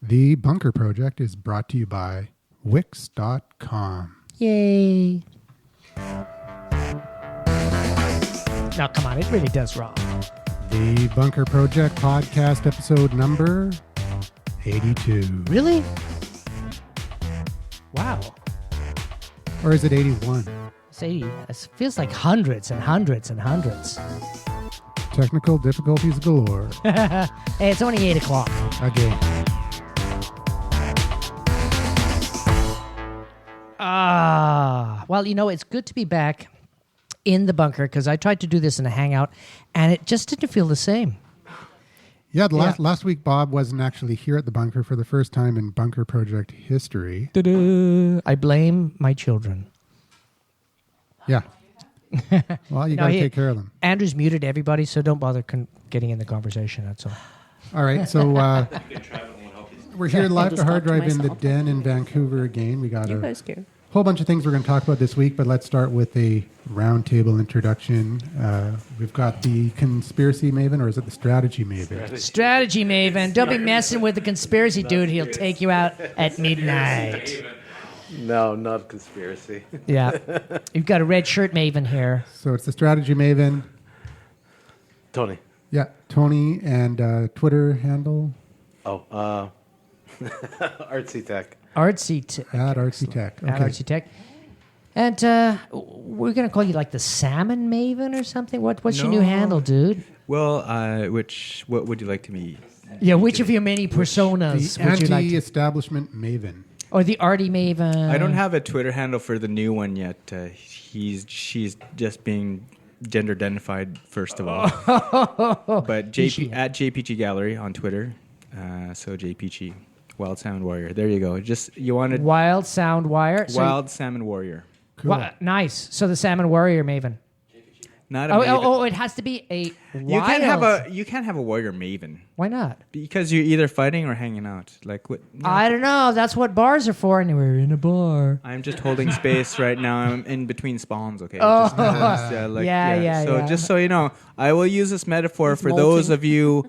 The Bunker Project is brought to you by Wix.com. Yay. Now, come on, it really does wrong. The Bunker Project podcast episode number 82. Really? Wow. Or is it 81? It's 80. It feels like hundreds and hundreds and hundreds. Technical difficulties galore. Hey, it's only 8 o'clock. Again. Well, you know, it's good to be back in the bunker because I tried to do this in a hangout and it just didn't feel the same. Yeah, last week Bob wasn't actually here at the bunker for the first time in Bunker Project history. Ta-da. I blame my children. Yeah. Well, you got to take care of them. Andrew's muted everybody, so don't bother getting in the conversation. That's all. All right, so we're here live to Hard Drive in the Den in Vancouver again. We got a whole bunch of things we're going to talk about this week, but let's start with a roundtable introduction. We've got the conspiracy maven, or is it the strategy maven? Strategy maven. Don't be messing with the conspiracy dude. He'll take you out at midnight. No, not conspiracy. Yeah. You've got a red shirt maven here. So it's the strategy maven. Tony. Yeah, Tony, and Twitter handle? Oh, Artsy Tech. Artsy Tech. At Artsy Tech. Okay. At Artsy Tech. And we're going to call you like the Salmon Maven or something? What's your new handle, dude? Well, what would you like to meet? Yeah, which of your many personas The would you like to... anti-establishment maven. Or the Arty Maven. I don't have a Twitter handle for the new one yet. She's just being gender identified first of all. But at JPG Gallery on Twitter. So JPG, Wild Sound Warrior. There you go. You wanted Wild Sound Wire. Wild Salmon Warrior. Cool. Nice. So the Salmon Warrior Maven. Not a maven. It has to be a wild. You can't have a warrior maven. Why not? Because you're either fighting or hanging out. Like what? No. I don't know. That's what bars are for, and we're in a bar. I'm just holding space right now. I'm in between spawns. Okay. Oh. Just so you know, I will use this metaphor for those of you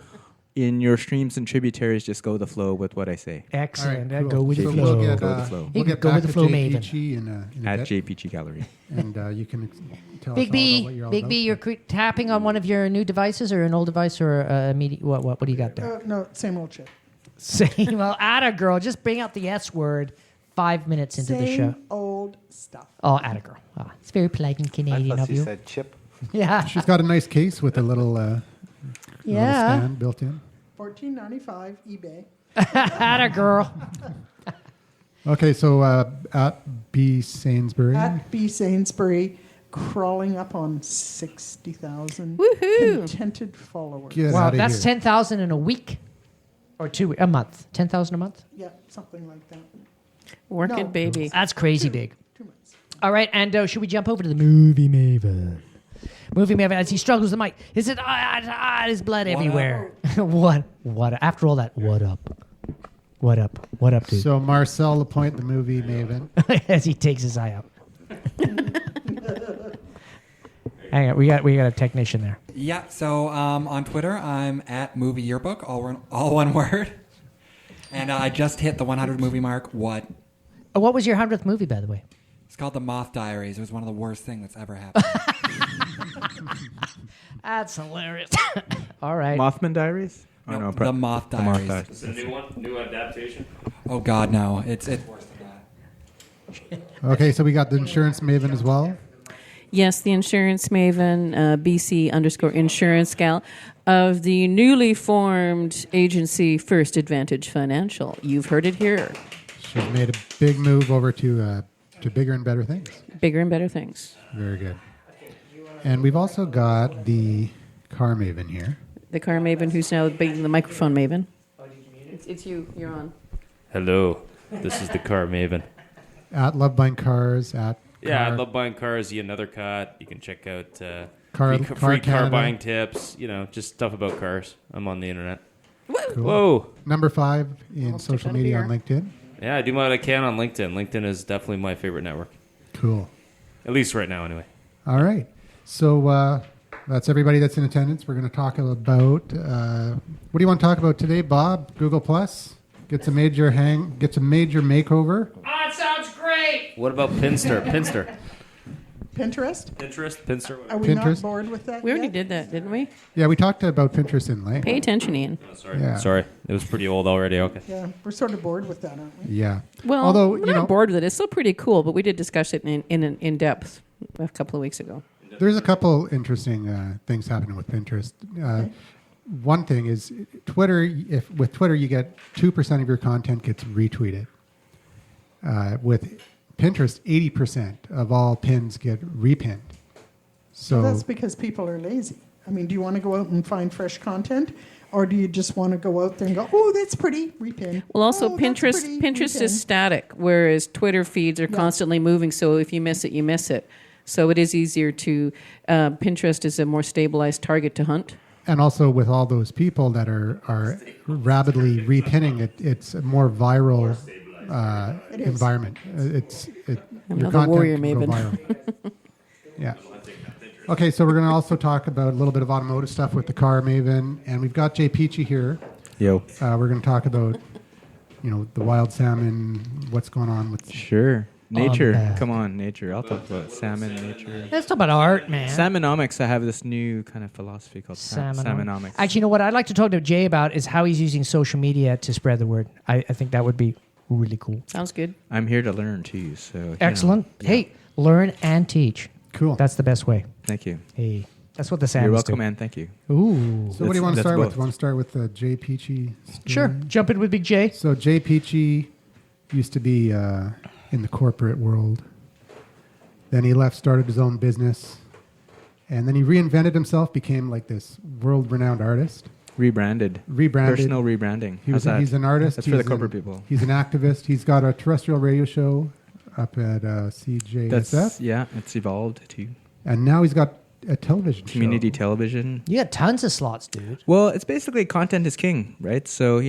in your streams and tributaries. Just go with the flow with what I say. Excellent. Right, cool. Go with the flow. Go with the flow. We'll get go back with the flow, to Maven. JPG in At a bit. JPG Gallery. And you can tell Big us all B, about what you're all Big about. B, you're tapping on one of your new devices or an old device or a what do you got there? No, same old shit. Same old, atta girl. Just bring out the S word 5 minutes into the show. Same old stuff. Oh, atta girl. Oh, it's very polite and I Canadian thought of you you. said chip. Yeah. She's got a nice case with a little stand built in. $14.95 eBay. Atta girl. Okay, so at B. Sainsbury. At B. Sainsbury, crawling up on 60,000 Woohoo! contented followers. Get Wow, outta that's here. 10,000 in a week or a month. 10,000 a month. Yeah, something like that. Work No. it, baby. That's crazy big. 2 months. All right, and should we jump over to the movie Maven? Movie Maven as he struggles with the mic. Is it his blood everywhere? What? After all that, what up? What up? What up, dude? So Marcel Lapointe, the movie maven. As he takes his eye out. Hang on, we got a technician there. Yeah, so on Twitter, I'm at Movie Yearbook, all one word. And I just hit the 100 movie mark. What? What was your 100th movie, by the way? It's called The Moth Diaries. It was one of the worst things that's ever happened. That's hilarious. All right. Mothman Diaries? No, The Moth Diaries. It's a new one, new adaptation. Oh God, no! It's worse than that. Okay, so we got the insurance maven as well. Yes, the insurance maven, BC_insurance gal of the newly formed agency First Advantage Financial. You've heard it here. She's made a big move over to bigger and better things. Bigger and better things. Very good. And we've also got the car maven here. The car maven who's now being the microphone maven. It's you. You're on. Hello, this is the car maven. At Love Buying Cars. I love buying cars. Yet another cut. You can check out Car free car Canada. buying tips. Just stuff about cars. I'm on the internet. Cool. Whoa. Number 5 in social media on LinkedIn. Yeah, I do what I can on LinkedIn. LinkedIn is definitely my favorite network. Cool. At least right now, anyway. All right. So that's everybody that's in attendance. We're going to talk about, what do you want to talk about today, Bob? Google Plus? Gets a major makeover. Oh, it sounds great. What about Pinster? Pinterest? Pinster. Are we Pinterest? not bored with that We already yet? did that, didn't we? Yeah, we talked about Pinterest in length. Pay attention, Ian. Sorry. Yeah. Sorry. It was pretty old already. Okay. Yeah, we're sort of bored with that, aren't we? Yeah. Well, although we're not bored with it. It's still pretty cool, but we did discuss it in depth a couple of weeks ago. there's a couple interesting things happening with Pinterest. One thing is Twitter. With Twitter you get 2% of your content gets retweeted. With Pinterest, 80% of all pins get repinned. So Well, that's because people are lazy. I mean, do you want to go out and find fresh content? Or do you just want to go out there and go, oh, that's pretty, repin. Well, also Oh, that's pretty, Pinterest repin. is static, whereas Twitter feeds are constantly moving. So if you miss it, you miss it. So it is easier to. Pinterest is a more stabilized target to hunt. and also with all those people that are rapidly repinning it, it's a more viral environment. Your Another content warrior can go maven. viral. Yeah. Okay, so we're going to also talk about a little bit of automotive stuff with the car Maven, and we've got Jay Peachy here. Yo. We're going to talk about, the wild salmon, what's going on with. Sure. Nature. that. Come on, nature. I'll talk about salmon, nature. Let's talk about art, man. Salmonomics, I have this new kind of philosophy called salmonomics. Actually, what I'd like to talk to Jay about is how he's using social media to spread the word. I think that would be really cool. Sounds good. I'm here to learn too, so. Excellent. Yeah. Hey, learn and teach. Cool. That's the best way. Thank you. Hey, that's what the Salmons You're welcome, do. man. Thank you. Ooh. So what do you want to That's start with? both. You want to start with Jay Peachy? Sure. Jump in with Big J. So Jay Peachy used to be in the corporate world. Then he left, started his own business. And then he reinvented himself, became like this world-renowned artist. Rebranded. Personal rebranding. He's an artist. That's for the corporate people. He's an activist. He's got a terrestrial radio show up at CJSF. It's evolved too. And now he's got a television Community show. television. You got tons of slots, dude. Well, it's basically content is king, right? So,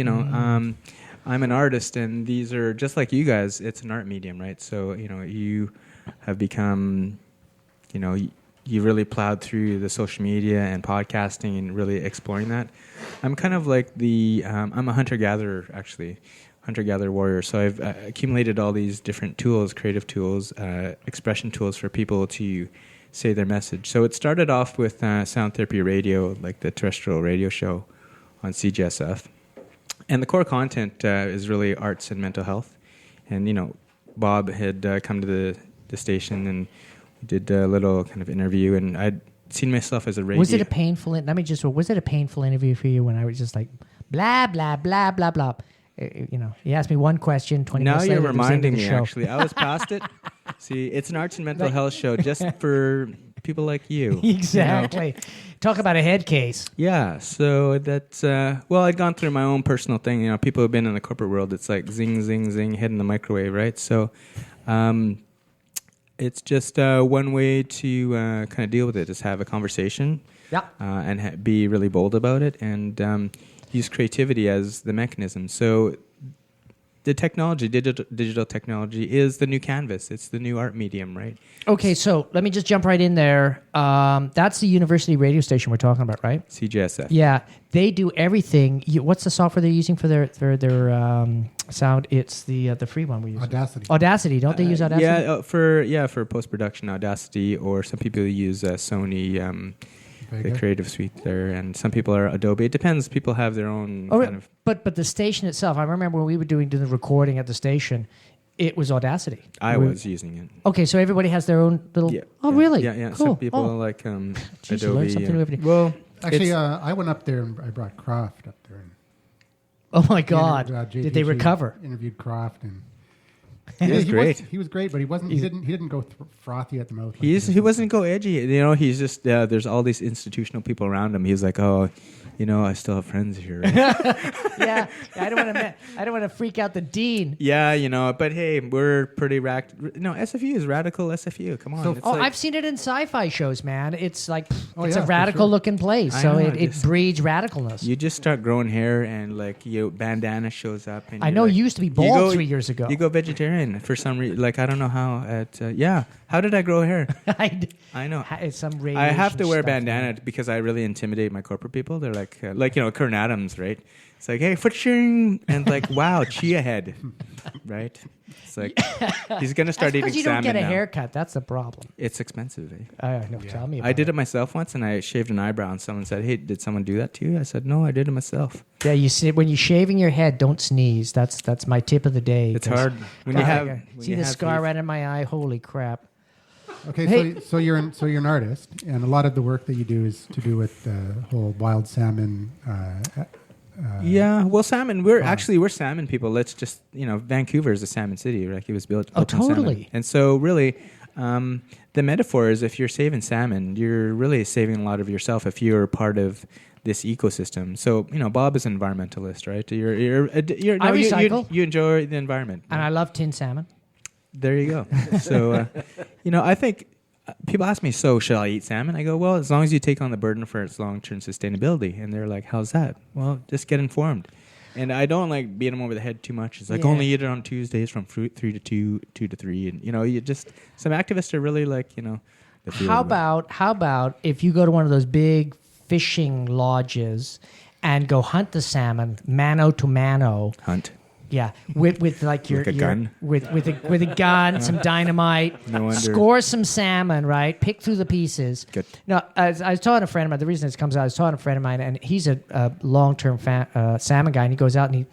I'm an artist, and these are just like you guys. It's an art medium, right? So, you have become, you really plowed through the social media and podcasting and really exploring that. I'm kind of like I'm a hunter-gatherer, actually. Hunter-gatherer warrior. So I've accumulated all these different tools, creative tools, expression tools for people to say their message. So it started off with Sound Therapy Radio, like the terrestrial radio show on CGSF. And the core content is really arts and mental health. And, Bob had come to the station and we did a little kind of interview, and I'd seen myself as a radio. Was it a painful interview for you when I was just like, blah, blah, blah, blah, blah? He asked me one question, 20 Now minutes you're later. reminding me, show. actually. I was past it. See, it's an arts and mental health show just for people like you. Exactly. Talk about a head case. Yeah, so that's, I'd gone through my own personal thing. People who've been in the corporate world, it's like zing, zing, zing, head in the microwave, right? So it's just one way to kind of deal with it, is have a conversation and be really bold about it, and use creativity as the mechanism. So the technology, digital technology, is the new canvas. It's the new art medium, right? Okay, so let me just jump right in there. That's the university radio station we're talking about, right? CGSF. Yeah, they do everything. What's the software they're using for their sound? It's the free one we use. Audacity. Don't they use Audacity? For post-production, Audacity, or some people use Sony, the creative suite there, and some people are Adobe. It depends. People have their own kind of... But the station itself, I remember when we were doing the recording at the station, it was Audacity. I was using it. Okay, so everybody has their own little... Yeah, oh, really? Yeah. Cool. Some people like Jeez, Adobe. you learn something new every day. Well, Actually, I went up there and I brought Croft up there. And oh, my God. Did they recover? Interviewed Croft, and he was great. He was great, but he wasn't. He didn't go frothy at the mouth. He wasn't go edgy. He's just there's all these institutional people around him. He's like, I still have friends here. Right? Yeah, I don't want to freak out the dean. Yeah, but hey, we're pretty SFU is radical SFU. Come on. I've seen it in sci-fi shows, man. It's like it's yeah, a radical looking place, so it breeds radicalness. You just start growing hair, and bandana shows up. And I know you used to be bald 3 years ago. You go vegetarian for some reason. I don't know how. How did I grow hair? I know. It's some I have to wear stuff, bandana because I really intimidate my corporate people. They're like Kern Adams, right? It's like, hey, foot shearing, and like, wow, chia head, right? It's like he's gonna start eating Because you salmon don't get a now. haircut. That's the problem. It's expensive. Eh? I know. Tell me about I did it myself once, and I shaved an eyebrow, and someone said, "Hey, did someone do that to you?" I said, "No, I did it myself." Yeah, you see, when you're shaving your head, don't sneeze. That's my tip of the day. It's hard when you have. See the scar right in my eye. Holy crap! Okay, Hey. so you're an artist, and a lot of the work that you do is to do with whole wild salmon. Yeah, well, salmon. We're salmon people. Let's just Vancouver is a salmon city. Like it was built. Oh, on salmon. totally. And so really, the metaphor is if you're saving salmon, you're really saving a lot of yourself if you're part of this ecosystem. So Bob is an environmentalist, right? I recycle. You enjoy the environment, And I love tin salmon. There you go. So I think. People ask me, so should I eat salmon? I go, well, as long as you take on the burden for its long-term sustainability. And they're like, how's that? Well, just get informed. And I don't like beat them over the head too much. It's like only eat it on Tuesdays from 3 to 2 to 3. And, you just, some activists are really like, How about if you go to one of those big fishing lodges and go hunt the salmon, mano to mano. Hunt. Yeah, with like your gun? with a gun, some dynamite. No wonder. Score some salmon, right? Pick through the pieces. Good. No, I was talking to a friend of mine. The reason this comes out, I was talking to a friend of mine, and he's a long-term salmon guy, and he goes out and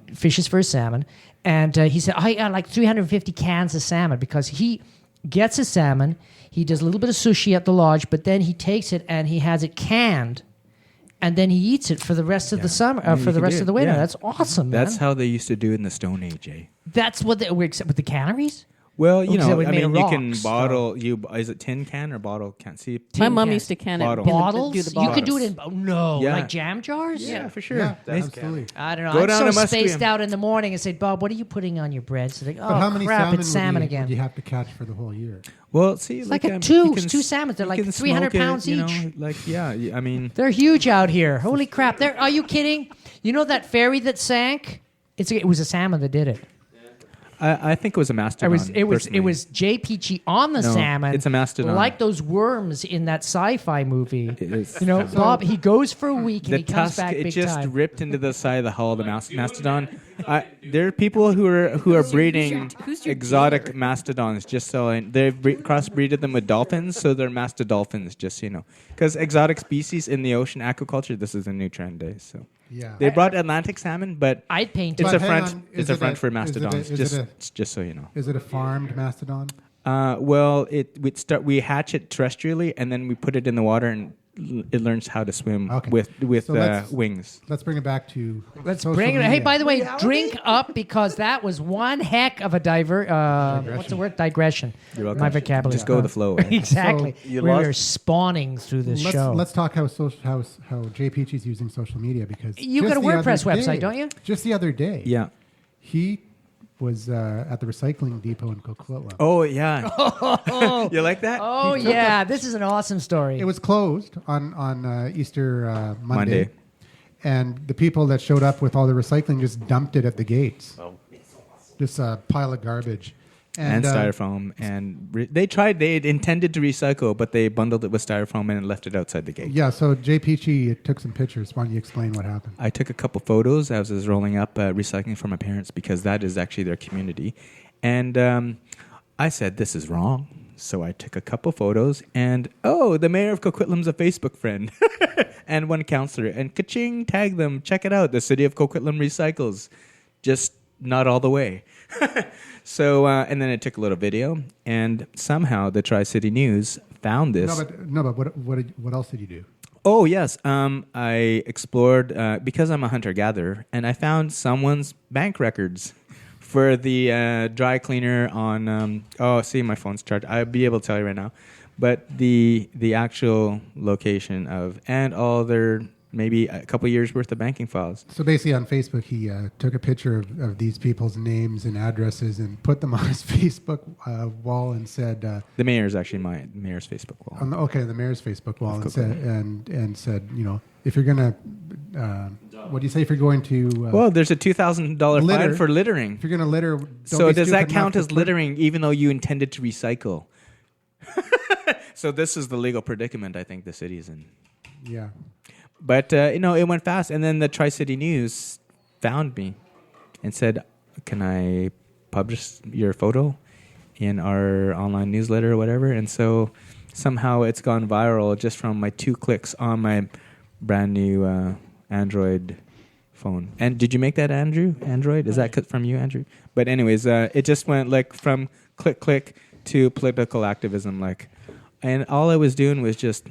he fishes for his salmon. And he said, I got like 350 cans of salmon because he gets his salmon, he does a little bit of sushi at the lodge, but then he takes it and he has it canned. And then he eats it for the rest of the summer, for the rest of the winter. Yeah. That's awesome, man. That's how they used to do it in the Stone Age, eh? That's what except with the canneries. Well, Because it would I made mean, of you can rocks, bottle. Is it tin can or bottle can? See, My mom can. used to can Bottle. it. in the- Bottles? do the You could bottles. do it in no, Yeah. like jam jars. yeah, for sure. Yeah, Nice absolutely. I don't know. Go I'm down so to Musqueam. spaced out in the morning and say, Bob, what are you putting on your bread? So like, oh But how many crap, salmon it's salmon would you again. have to catch for the whole year? Well, see, like like a you can two salmons. They're you like can 300 smoke it, pounds each. Like, yeah, I mean, They're huge out here. Holy crap! Are you kidding? You know that ferry that sank? It was a salmon that did it. I think it was a mastodon. It was personally. JPG on the No, salmon. it's a mastodon. Like those worms in that sci-fi movie. It is. Bob, he goes for a week and The he comes tusk, back it big just time. ripped into the side of the hull of the mastodon. There are people who are breeding who's your exotic dealer? mastodons just so they've crossbreeded them with dolphins, so they're mastodolphins, just so you know. Because exotic species in the ocean, aquaculture, this is a new trend day. So Yeah. they brought Atlantic salmon, but I'd paint it's it. a But hang front. on, It's is a it front a- for is it a- mastodons. is it Just so you know. Is it a farmed mastodon? Well, we hatch it terrestrially, and then we put it in the water, and it learns how to swim Okay. with So let's- wings. Let's bring it back to Let's social bring it. Hey, media. by the way, drink up because that was one heck of a what's the word? Digression. You're welcome. My vocabulary. Just go with the flow. Eh? Exactly. So you we lost- were spawning through this show. Let's talk how JPG is using social media because You just got a the WordPress other website, day- don't you? Just the other day, Yeah. he was at the recycling depot in Coquitlam. Oh yeah. You like that? Oh yeah, this is an awesome story. It was closed on Easter Monday, Monday. and the people that showed up with all the recycling just dumped it at the gates. Oh. Just a pile of garbage. And styrofoam, and they intended to recycle, but they bundled it with styrofoam and left it outside the gate. Yeah, so JPG took some pictures. Why don't you explain what happened? I took a couple photos as I was rolling up recycling for my parents because that is actually their community, and I said this is wrong. So I took a couple photos, and the mayor of Coquitlam's a Facebook friend, and one counselor, and ka-ching, tag them, check it out. The city of Coquitlam recycles, just not all the way. So, and then I took a little video, and somehow the Tri-City News found this. No, but what else did you do? Oh, yes. I explored, because I'm a hunter-gatherer, and I found someone's bank records for the dry cleaner on, see, my phone's charged. I'll be able to tell you right now. But the actual location of, and all their maybe a couple years worth of banking files. So basically on Facebook, he took a picture of these people's names and addresses and put them on his Facebook wall and said... The mayor's actually my mayor's Facebook wall. the mayor's Facebook wall and said, if you're going to... what do you say if you're going to... Well, there's a $2,000 litter. fine for littering. If you're going to litter... don't So be does stupid that count enough as to put- littering even though you intended to recycle? So this is the legal predicament I think the city is in. Yeah. But it went fast, and then the Tri-City News found me and said, "Can I publish your photo in our online newsletter or whatever?" And so somehow it's gone viral just from my 2 clicks on my brand new Android phone. And did you make that, Andrew? Android? Is that from you, Andrew? But anyways, it just went like from click to political activism, and all I was doing was just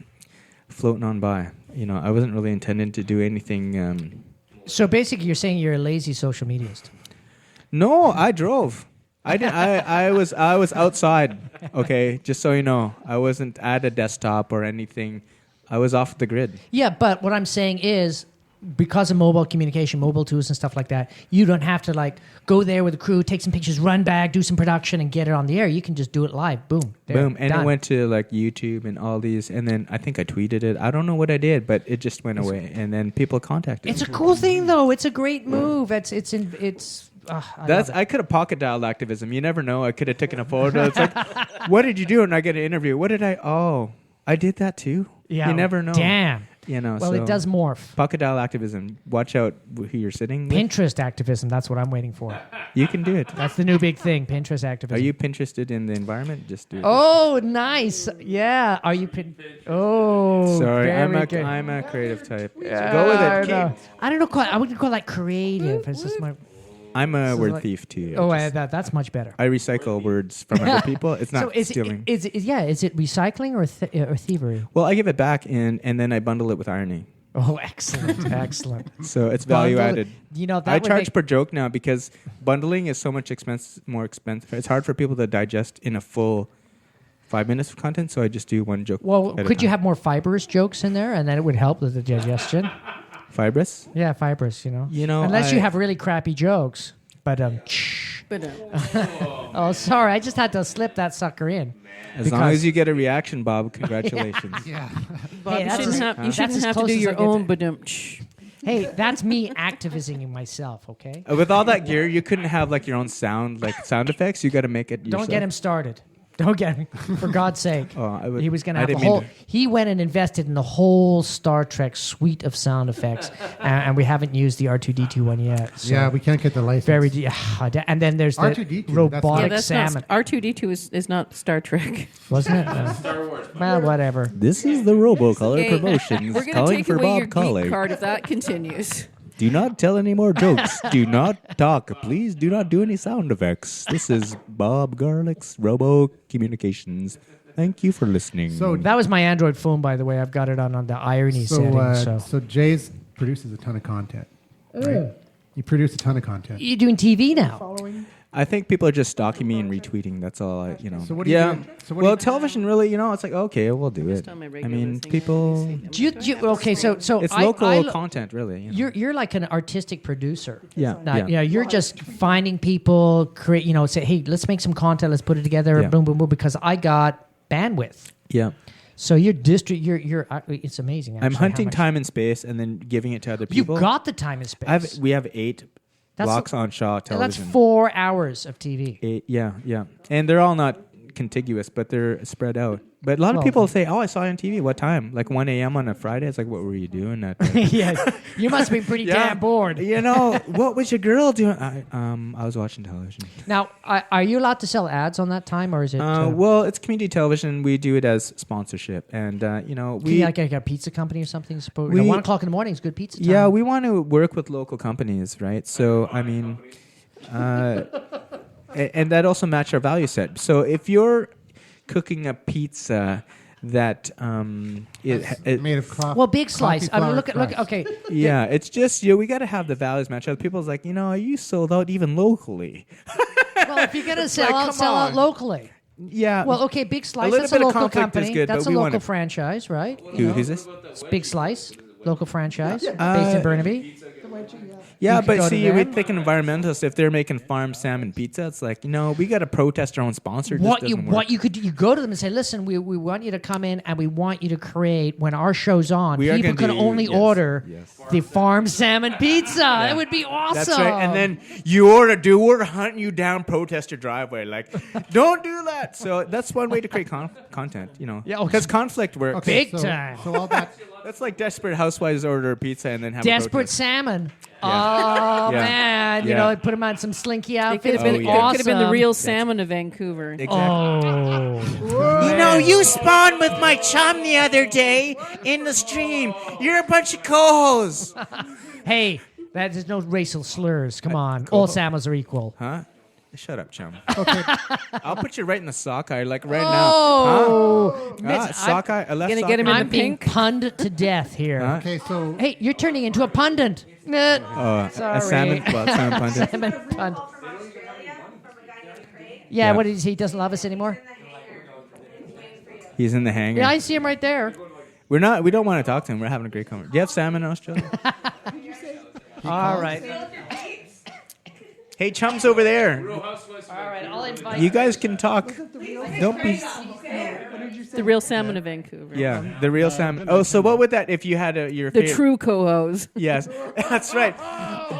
floating on by. I wasn't really intending to do anything. So basically, you're saying you're a lazy social mediaist. No, I drove. I didn't. I was outside. Okay, just so you know, I wasn't at a desktop or anything. I was off the grid. Yeah, but what I'm saying is, because of mobile communication, mobile tools and stuff like that, you don't have to go there with a crew, take some pictures, run back, do some production, and get it on the air. You can just do it live. Boom. Boom. And done. it went to YouTube and all these, and then I think I tweeted it. I don't know what I did, but it just went away, and then people contacted me. It's a cool thing, though. It's a great move. I could have pocket dialed activism. You never know. I could have taken a photo. It's like, what did you do? And I get an interview. What did I? Oh, I did that too. Yeah. You never know. Damn. Well, so it does morph. Pocket dial activism. Watch out who you're sitting with. Pinterest activism. That's what I'm waiting for. You can do it. That's the new big thing. Pinterest activism. Are you Pinterested in the environment? Just do it. Oh, nice. Yeah. Are you? Oh, sorry. very good. I'm a creative type. Yeah, Go with it. I don't know. I wouldn't call that creative. It's just my. I'm a word thief too. That's much better. I recycle words from other people. It's not stealing. Is it recycling or thievery? Well, I give it back and then I bundle it with irony. Oh, excellent, excellent. So it's value added. I charge per joke now because bundling is so much more expensive. It's hard for people to digest in a full 5 minutes of content, so I just do one joke. Well, could you have more fibrous jokes in there, and then it would help with the digestion? Fibrous? Yeah, fibrous. Unless you have really crappy jokes. But oh, sorry, I just had to slip that sucker in. As long as you get a reaction, Bob, congratulations. Yeah. Bob, you shouldn't have to do your own Hey, that's me activising myself, okay? With all that gear, you couldn't have your own sound effects. You got to make it yourself. Don't get him started. Don't get him. For God's sake. He was going to have the whole... He went and invested in the whole Star Trek suite of sound effects, and we haven't used the R2-D2 one yet. So yeah, we can't get the license. And then there's the R2-D2, robotic salmon. R2-D2 is not Star Trek. Wasn't it? Star Wars. Well, whatever. This is the RoboColor Promotions. We're going to take away your geek card if that continues. Do not tell any more jokes. Do not talk. Please do not do any sound effects. This is Bob Garlick's Robo Communications. Thank you for listening. So that was my Android phone, by the way. I've got it on the irony setting. So Jay's produces a ton of content. Right? You produce a ton of content. You're doing TV now. I think people are just stalking me and retweeting. That's all So what do you do? So television really, it's like, okay, we'll do it. I mean, people... Okay, so it's local content, really. You're like an artistic producer. Yeah. You're just finding people, say, hey, let's make some content, let's put it together, boom, boom, boom, because I got bandwidth. Yeah. So your district, it's amazing. Actually, I'm hunting time and space and then giving it to other people. You got the time and space. We have 8 blocks on Shaw Television. That's 4 hours of TV. 8, yeah. And they're all not contiguous, but they're spread out. But a lot of people say, "Oh, I saw you on TV. What time? Like 1 a.m. on a Friday." It's like, what were you doing? Yeah, you must be pretty damn bored. What was your girl doing? I was watching television. Now, are you allowed to sell ads on that time, or is it? Well, it's community television. We do it as sponsorship, and we like a pizza company or something. 1 o'clock in the morning is good pizza time. Yeah, we want to work with local companies, right? So I mean, and that also match our value set. So if you're cooking a pizza that made of coffee. Well, Big Slice. I mean, look. Okay. Yeah, it's just we got to have the values match. Other people's like, are you sold out even locally? Well, if you're gonna sell out locally. Yeah. Well, okay, Big Slice. That's a local company. Good, that's a local franchise, right? Who's this? It's Big Slice, local franchise, based in Burnaby. Yeah, but see, we think environmentalists, if they're making farm salmon pizza, it's like, we got to protest our own sponsor. What you could do, you go to them and say, listen, we want you to come in and we want you to create, when our show's on, people can only order the farm salmon pizza. That would be awesome. That's right. And then you order, dude, we're hunting you down, protest your driveway. Like, don't do that. So that's one way to create content, Yeah, because conflict works. Big time. So all that... That's like Desperate Housewives order a pizza and then have Desperate a Salmon. Yeah. Oh, Yeah. man. You Yeah. know, put him on some slinky It outfit. could have been, It'd be it could have been the awesome. real Salmon of Vancouver. Oh. You know, you spawned with my chum the other day in the stream. You're a bunch of cohos. Hey, there's no racial slurs. Come on. All salmons are equal. Huh? Shut up, chum. Okay. I'll put you right in the sockeye, like right Oh. now. Huh? Sockeye? A left Gonna sockeye? get him in I'm the being pink. punned to death here. Huh? Okay, so Hey, you're turning into a pundit. A Sorry. salmon, salmon pundit. Salmon pundit. Yeah, what is he? Doesn't love us anymore? He's in the hangar. Yeah, I see him right there. We don't want to talk to him. We're having a great conversation. Do you have salmon in Australia? All right. Hey, chums over there. All right, I'll invite You guys can talk. Don't be. The real Salmon of Vancouver. Yeah, the real salmon. Oh, so what would that if you had your The favorite? true cohos. Yes, that's right.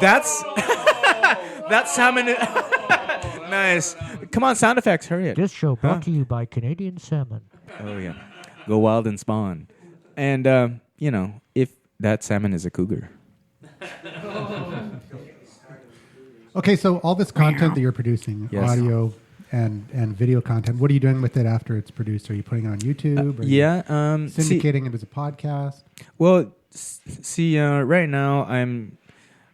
That's that's salmon. Nice. Come on, sound effects. Hurry it. This show brought to you by Canadian Salmon. Oh yeah, go wild and spawn. And if that salmon is a cougar. okay, so all this content that you're producing, Yes. audio and video content, what are you doing with it after it's produced? Are you putting it on YouTube? Are you syndicating it as a podcast? Well, right now I'm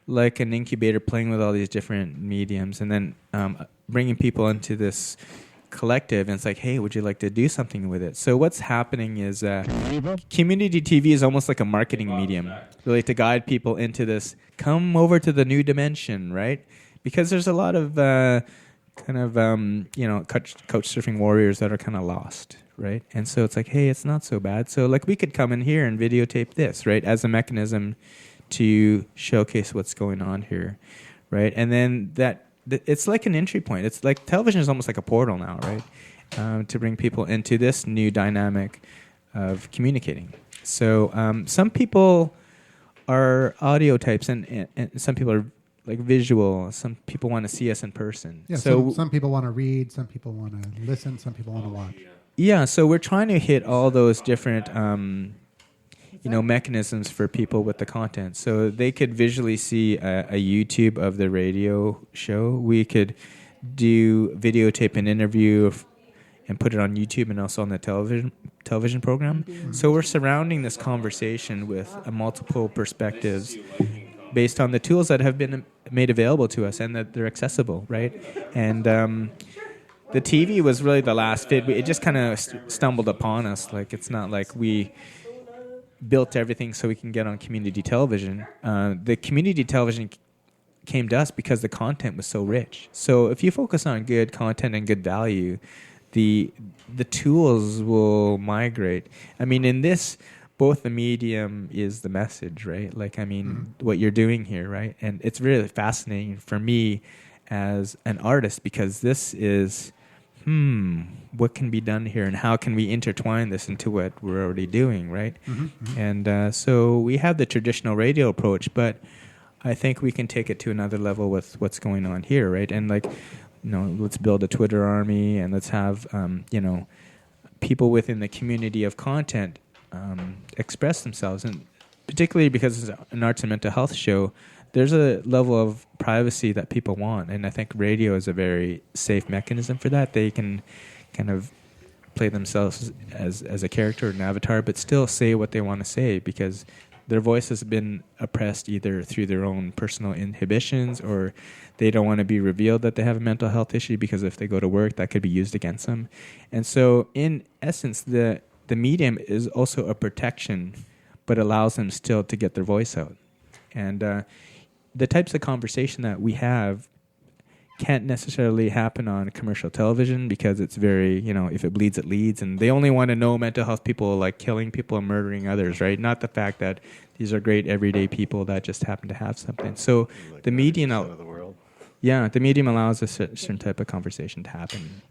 like an incubator playing with all these different mediums and then bringing people into this collective. And it's like, hey, would you like to do something with it? So what's happening is community TV is almost like a marketing medium, really to guide people into this, come over to the new dimension, right? Because there's a lot of couch surfing warriors that are kind of lost, right? And so it's like, hey, it's not so bad. So like we could come in here and videotape this, right, as a mechanism to showcase what's going on here, right? And then it's like an entry point. It's like television is almost like a portal now, right, to bring people into this new dynamic of communicating. So some people are audio types, and some people are like visual. Some people want to see us in person. Yeah, so some people want to read, some people want to listen, some people want to watch. Yeah, so we're trying to hit all those different mechanisms for people with the content. So they could visually see a YouTube of the radio show. We could do videotape an interview and put it on YouTube and also on the television program. Mm-hmm. So we're surrounding this conversation with multiple perspectives based on the tools that have been made available to us and that they're accessible, right? And the TV was really the last fit. It just kind of stumbled upon us. Like, it's not like we built everything so we can get on community television. The community television came to us because the content was so rich. So if you focus on good content and good value, the tools will migrate. I mean, in this, both the medium is the message, right? Like, I mean, what you're doing here, right? And it's really fascinating for me as an artist because this is, what can be done here and how can we intertwine this into what we're already doing, right? And so we have the traditional radio approach, but I think we can take it to another level with what's going on here, right? And like, let's build a Twitter army and let's have, people within the community of content express themselves. And particularly because it's an arts and mental health show, there's a level of privacy that people want. And I think radio is a very safe mechanism for that. They can kind of play themselves as a character or an avatar, but still say what they want to say because their voice has been oppressed either through their own personal inhibitions or they don't want to be revealed that they have a mental health issue because if they go to work, that could be used against them. And so in essence, the medium is also a protection, but allows them still to get their voice out. And the types of conversation that we have can't necessarily happen on commercial television because it's very, if it bleeds, it leads. And they only want to know mental health people like killing people and murdering others, right? Not the fact that these are great everyday people that just happen to have something. So the medium the medium allows a certain type of conversation to happen.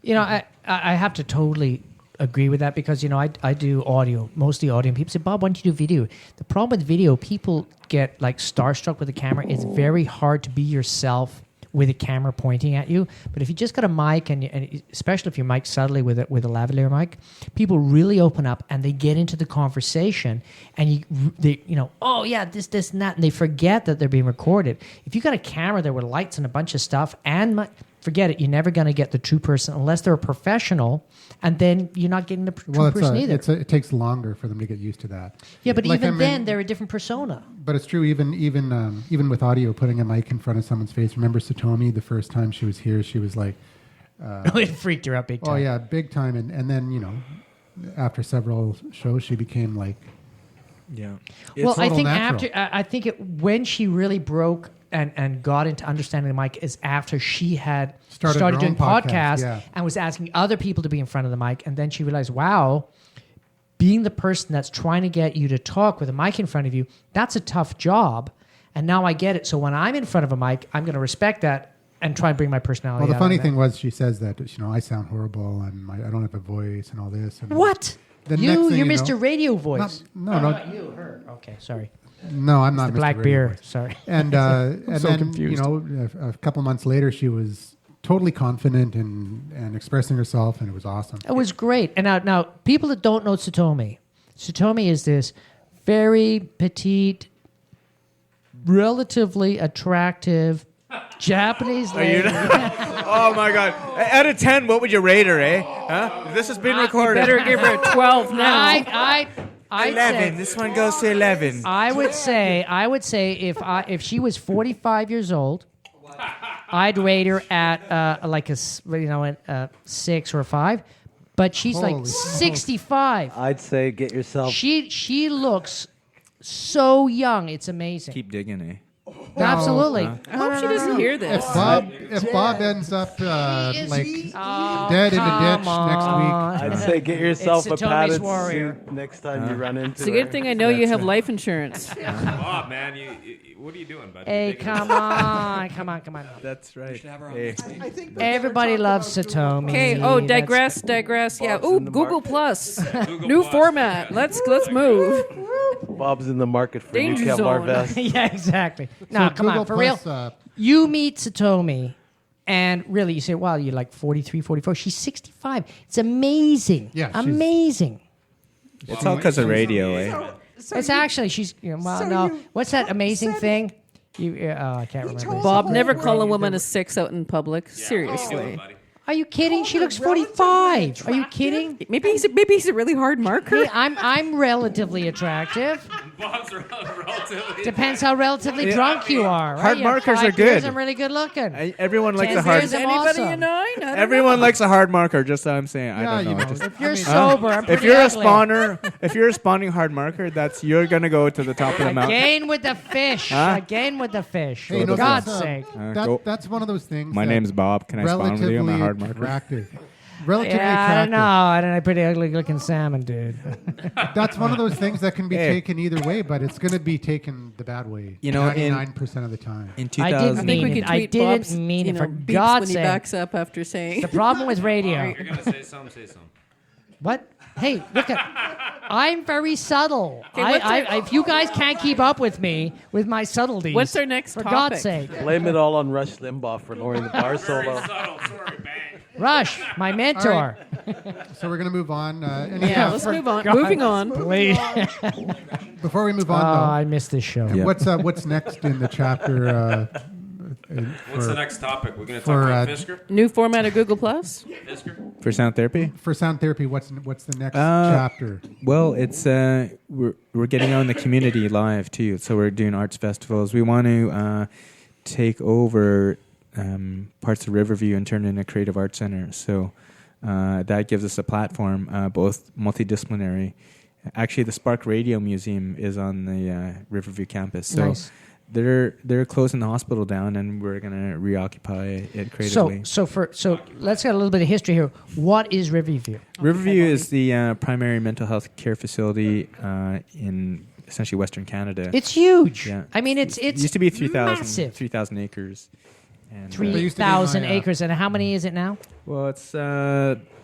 I have to totally agree with that because, I do audio, mostly audio, and people say, Bob, why don't you do video? The problem with video, people get like starstruck with the camera. It's very hard to be yourself with a camera pointing at you. But if you just got a mic, and especially if you mic subtly with a lavalier mic, people really open up and they get into the conversation. And oh yeah, this and that, and they forget that they're being recorded. If you got a camera there with lights and a bunch of stuff, and forget it, you're never going to get the true person unless they're a professional, and then you're not getting the true person either. It takes longer for them to get used to that. Yeah, but even then, they're a different persona. But it's true, even with audio, putting a mic in front of someone's face. Remember Satomi, the first time she was here, she was like... it freaked her out big time. Oh, yeah, big time. And then, after several shows, she became like... Yeah. Well, I think natural. when she really broke and got into understanding the mic is after she had started doing podcasts and was asking other people to be in front of the mic, and then she realized, wow, being the person that's trying to get you to talk with a mic in front of you, that's a tough job, and now I get it. So when I'm in front of a mic, I'm going to respect that and try and bring my personality out. Well, the funny thing was she says that, I sound horrible and I don't have a voice and all this. And what? You're Mr. Radio Voice. Not you, her. Okay, sorry. No, I'm not. The black beer. Sorry. And I'm so then confused. A couple months later, she was totally confident and expressing herself, and it was awesome. It was great. And now people that don't know Satomi is this very petite, relatively attractive Japanese lady. Oh my God! Out of 10, what would you rate her? Huh? This has been recorded. You better give her a 12 now. I'd 11. say, This one goes to 11. I would say if she was 45 years old, I'd rate her at like a 6 or a 5. But she's like 65. I'd say get yourself. She looks so young. It's amazing. Keep digging, Absolutely. I hope she doesn't hear this. If Bob ends up dead in the ditch next week, I'd say get yourself a It's padded warrior. suit next time you run into It's a good thing I know you have life insurance. Bob, man, what are you doing, buddy? Hey, come on. That's right. I think Everybody loves Satomi. Okay. Digress. Yeah. Ooh, Google Plus. New format. Let's move. Bob's in the market for Danger new Kevlar zone. vest. Yeah, exactly. No, come Google on, for Plus, real. You meet Satomi, and really, you say, wow, you're like 43, 44. She's 65. It's amazing. Yeah, amazing. It's all because of radio, It's actually, she's, what's that amazing thing? I can't remember. Bob, never call a woman a 6 out in public. Seriously. Are you kidding? She looks 45. Are you kidding? Maybe he's a really hard marker. Hey, I'm relatively attractive. Bob's relatively. Depends how relatively drunk you are. Right? Hard You have markers 5 are good. years, I'm really good looking. Everyone likes 10 a hard. years, I'm Anybody awesome. you know? I don't Everyone know. likes a hard marker. Just so I'm saying. I don't know. If you're sober, I'm If pretty you're ugly. if you're a spawning hard marker, you're gonna go to the top of the mountain. Again with the fish. Huh? Again with the fish. Hey, For God's that's, sake. Go. that's one of those things. My that name's Bob. Can I spawn with you? I'm a hard marker. Relatively Yeah, I attractive. don't know. I don't know. Pretty ugly looking salmon, dude. That's one of those things that can be Hey. taken either way, but it's going to be taken the bad way. 99% of the time. In I 2000, didn't I think we mean could it. I tweet didn't Bob's, mean it. For beeps God's when he sake. backs up after saying. The problem with radio. You're gonna say something. Say something. What? Hey, look at. I'm very subtle. what's If you guys can't keep up with me with my subtleties, What's our next for topic? God's sake, Blame it all on Rush Limbaugh for lowering the bar solo. Subtle. Sorry, bang. Rush, my mentor. So we're going to move on. Yeah, let's move on. God. Moving on. Please. Before we move Oh, on, I missed this show. Yeah. what's next in the chapter? What's the next topic? We're gonna for, talk about Fisker. New format of Google Plus. Fisker. for sound therapy. For sound therapy, what's the next chapter? Well, it's we're getting out in the community live too. So we're doing arts festivals. We want to take over parts of Riverview and turn it into a creative arts center. So that gives us a platform, both multidisciplinary. Actually, the Spark Radio Museum is on the Riverview campus. So Nice. they're closing the hospital down, and we're going to reoccupy it creatively. So let's get a little bit of history here. What is Riverview? Riverview is the primary mental health care facility in essentially Western Canada. It's huge. Yeah. I mean, it's it used to be 3,000 massive. 3,000 acres. And, 3,000 my, acres. And how many is it now? well, it's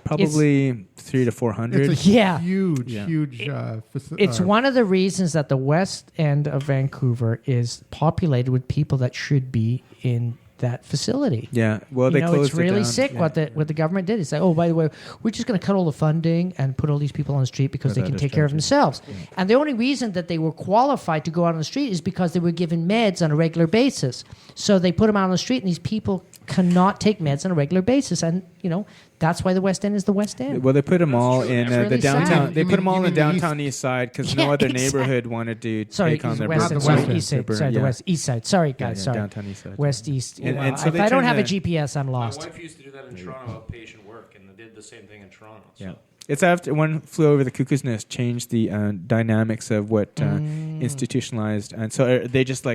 probably 300 to 400. It's a Yeah. huge facility. It's one of the reasons that the west end of Vancouver is populated with people that should be in that facility. Yeah, well, they closed it's really it down. sick Yeah. what the government did. It's like, oh, by the way, we're just going to cut all the funding and put all these people on the street because they Without can take care of discharges. themselves. Yeah. And the only reason that they were qualified to go out on the street is because they were given meds on a regular basis. So they put them out on the street, and these people cannot take meds on a regular basis. And, that's why the West End is the West End. Well, they put them all in It's really the downtown. sad. They put them all in the you mean the downtown east side because no other neighborhood wanted to take on their West burden. End, West End. East Side. Suburban, Sorry, the yeah. West East Side. Sorry, guys. Yeah, sorry. downtown east side. West East. And Wow. so If they I don't turned have a the- GPS, I'm My lost. wife used to do that in Toronto, outpatient work, and they did the same thing in Toronto. So. Yeah. It's after One Flew Over the Cuckoo's Nest changed the dynamics of what institutionalized, and so they just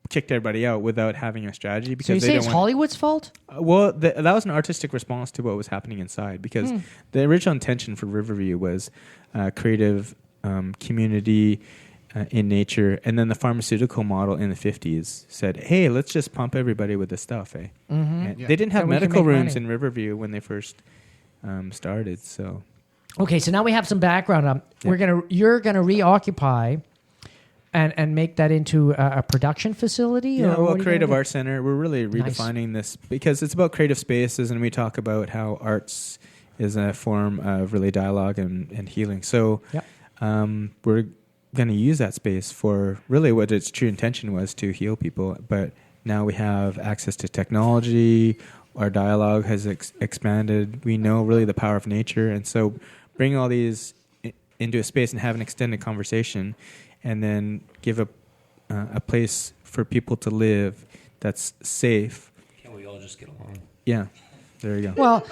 kicked everybody out without having a strategy because So you they say don't it's want. Hollywood's fault? Well, that was an artistic response to what was happening inside because the original intention for Riverview was creative community in nature, and then the pharmaceutical model in the 50s said, hey, let's just pump everybody with this stuff. And They didn't have So we can medical make rooms money. in Riverview when they first started, so... Okay, so now we have some background. You're gonna reoccupy and make that into a production facility? Yeah, or what well, are you Creative gonna do? Arts Center, we're really redefining this because it's about creative spaces, and we talk about how arts is a form of really dialogue and healing. So Yep. we're going to use that space for really what its true intention was, to heal people. But now we have access to technology. Our dialogue has expanded. We know really the power of nature. And so bringing all these into a space and have an extended conversation, and then give a place for people to live that's safe. Can't we all just get along? Yeah, there you go. Well,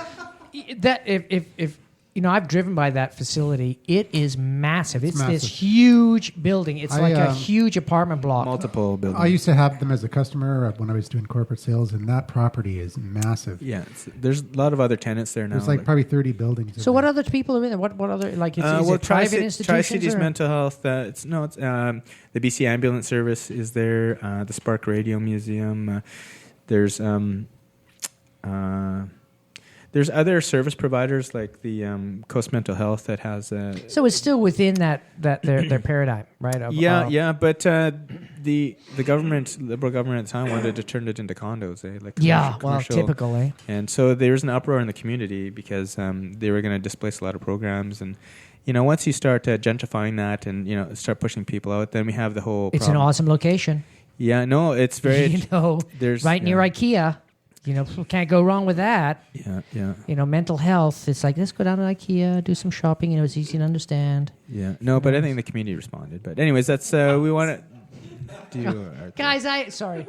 that if I've driven by that facility. It is massive. It's this massive. huge building. It's like a I, huge apartment block. Multiple buildings. I used to have them as a customer when I was doing corporate sales, and that property is massive. Yeah, there's a lot of other tenants there now. There's probably 30 buildings. So in what there. other people are in there? What other is well, it private institutions? Tri-Cities or? Mental Health. It's the BC Ambulance Service is there. The Spark Radio Museum. There's other service providers like the Coast Mental Health that has. So it's still within their paradigm, right? Yeah. But the government, Liberal government at the time, wanted to turn it into condos. Commercial. Typical, eh? And so there was an uproar in the community because they were going to displace a lot of programs. And once you start gentrifying that and start pushing people out, then we have the whole. It's problem. an awesome location. Yeah, no, it's very. There's right near IKEA. Can't go wrong with that. Yeah. Mental health. It's like, let's go down to IKEA, do some shopping. It's easy to understand. Yeah. No, but I think the community responded. But anyways, that's we want to do. Guys, sorry.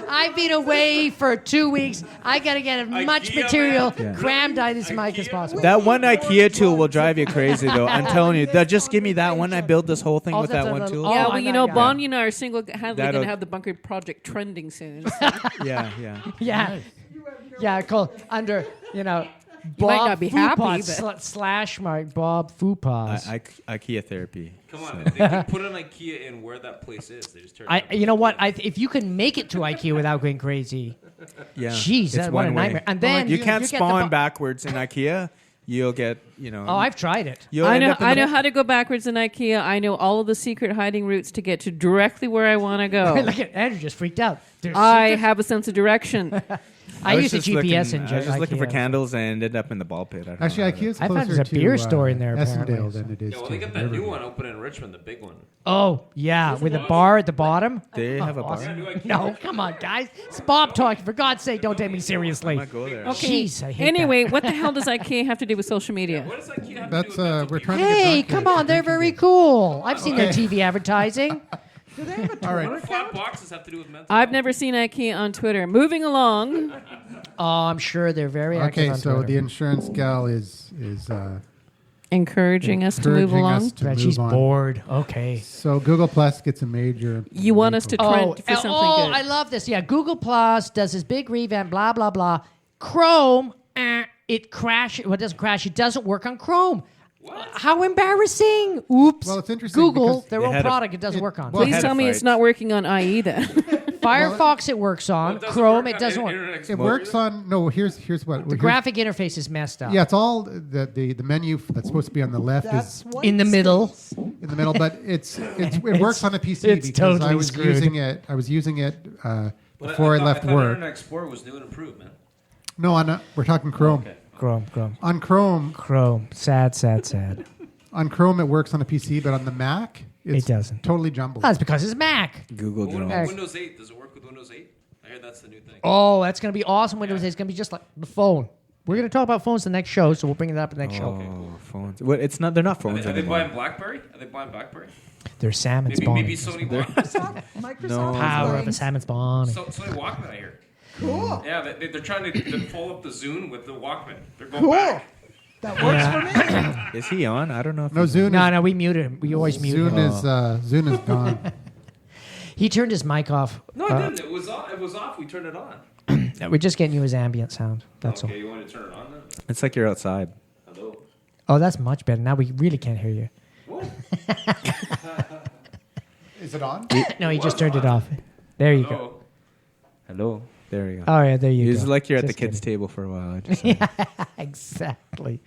I've been away for 2 weeks. I got to get as much material crammed out this mic as possible. That one IKEA tool will drive you crazy, though. I'm telling you. Just give me that one. I build this whole thing with that one tool. Yeah, I well, got Bonnie and I are single-handedly going That'll- to have the bunker project trending soon. So. Yeah. Yeah, called under, Bob might not be happy, Foopot but- slash mark Bob Foopas. IKEA therapy. Come on, man. They can put an IKEA in where that place is. They just turn it You know what? If you can make it to IKEA without going crazy, Yeah. jeez, It's what a one way. nightmare. And then You can't get the spawn backwards in IKEA. You'll get, Oh, I've tried it. You'll I end know. up in I the- know how to go backwards in IKEA. I know all of the secret hiding routes to get to directly where I want to go. Look at Andrew just freaked out. There's I secret- have a sense of direction. I was use the just GPS looking, in I was just looking for IKEA. candles and ended up in the ball pit. I don't Actually, know. IKEA's I closer thought there's a to beer store in there, Essendale apparently. than it is Yeah, well, to they got that new Riverview. one open in Richmond, the big one. Oh, yeah, with a bar at the bottom. They have a bar. Awesome. No, come on, guys. It's Bob talking. For God's sake, don't take me seriously. I might go there. Okay. Jeez, I hate Anyway, what the hell does IKEA have to do with social media? What does IKEA have That's to do with mental we're people? trying that. to get Hey, drunk come here. on, they're very cool. I've seen their TV advertising. Do they have a All right. Twitter Flat account? boxes have to do with mental I've health. never seen IKEA on Twitter. Moving along. Oh, I'm sure they're very active Okay, on so Twitter. the insurance gal is Encouraging us to move encouraging along. us to Right, move she's on. bored. Okay. So Google Plus gets a major. You want us to trend for something good. I love this. Yeah, Google Plus does this big revamp, blah, blah, blah. Chrome, it crashes. Well, it doesn't crash. It doesn't work on Chrome. How embarrassing. Oops. Well, it's interesting Google, because their they own had a- product, it doesn't work on. well, Please had tell a me fight. it's not working on IE then. Firefox, it works on. It doesn't Chrome, work it doesn't on work. Internet It Explorer. works on. No, here's what. The graphic interface is messed up. Yeah, it's all the menu that's supposed to be on the left That's is what In the middle. in the middle, but it works on a PC it's because I totally was screwed. using it. I was using it before I left work. Internet Explorer was new and improved, man. No, we're talking Chrome. Okay. Chrome. On Chrome. Sad. On Chrome, it works on a PC, but on the Mac, It doesn't. Totally jumbled. That's because it's Mac. Google What Chrome. about Windows 8? Does it work with Windows 8? I hear that's the new thing. Oh, that's going to be awesome. Windows 8 is going to be just like the phone. We're going to talk about phones the next show, so we'll bring it up the next show. Oh, phones. What? It's not. They're not phones Are they anymore. buying BlackBerry? They're salmon Maybe spawning. Sony bought Microsoft No. Power of a salmon spawning. Sony Walkman, I hear. Cool. Yeah, they're trying to pull up the Zune with the Walkman. They're going Cool. back. That works for me. Is he on? I don't know. If No, he's Zune. No, we muted him. We always mute him. Zune is gone. He turned his mic off. No, I didn't. It was off. We turned it on. We're just getting you his ambient sound. That's Okay, all. you want to turn it on then? It's like you're outside. Hello. Oh, that's much better. Now we really can't hear you. What? Is it on? No, he just turned it off. There you go. Hello. Hello. There you go. All right, there you go. It's like you're at the Just kids' kidding. table for a while. I just Exactly.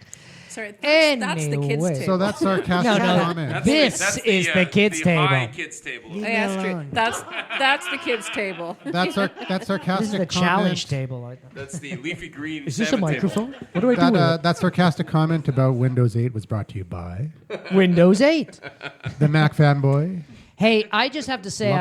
Sorry, that's the kids' Anyway. table. So that's sarcastic No. comment. This is the kids' table. High kids table. Oh, yeah, that's true. That's the kids' table. That's sarcastic This is the comment. challenge table. That's the leafy green. Is this a salmon microphone? Table. What do I do with That sarcastic comment about Windows 8 was brought to you by it? Windows 8. the Mac fanboy. Hey, I just have to say,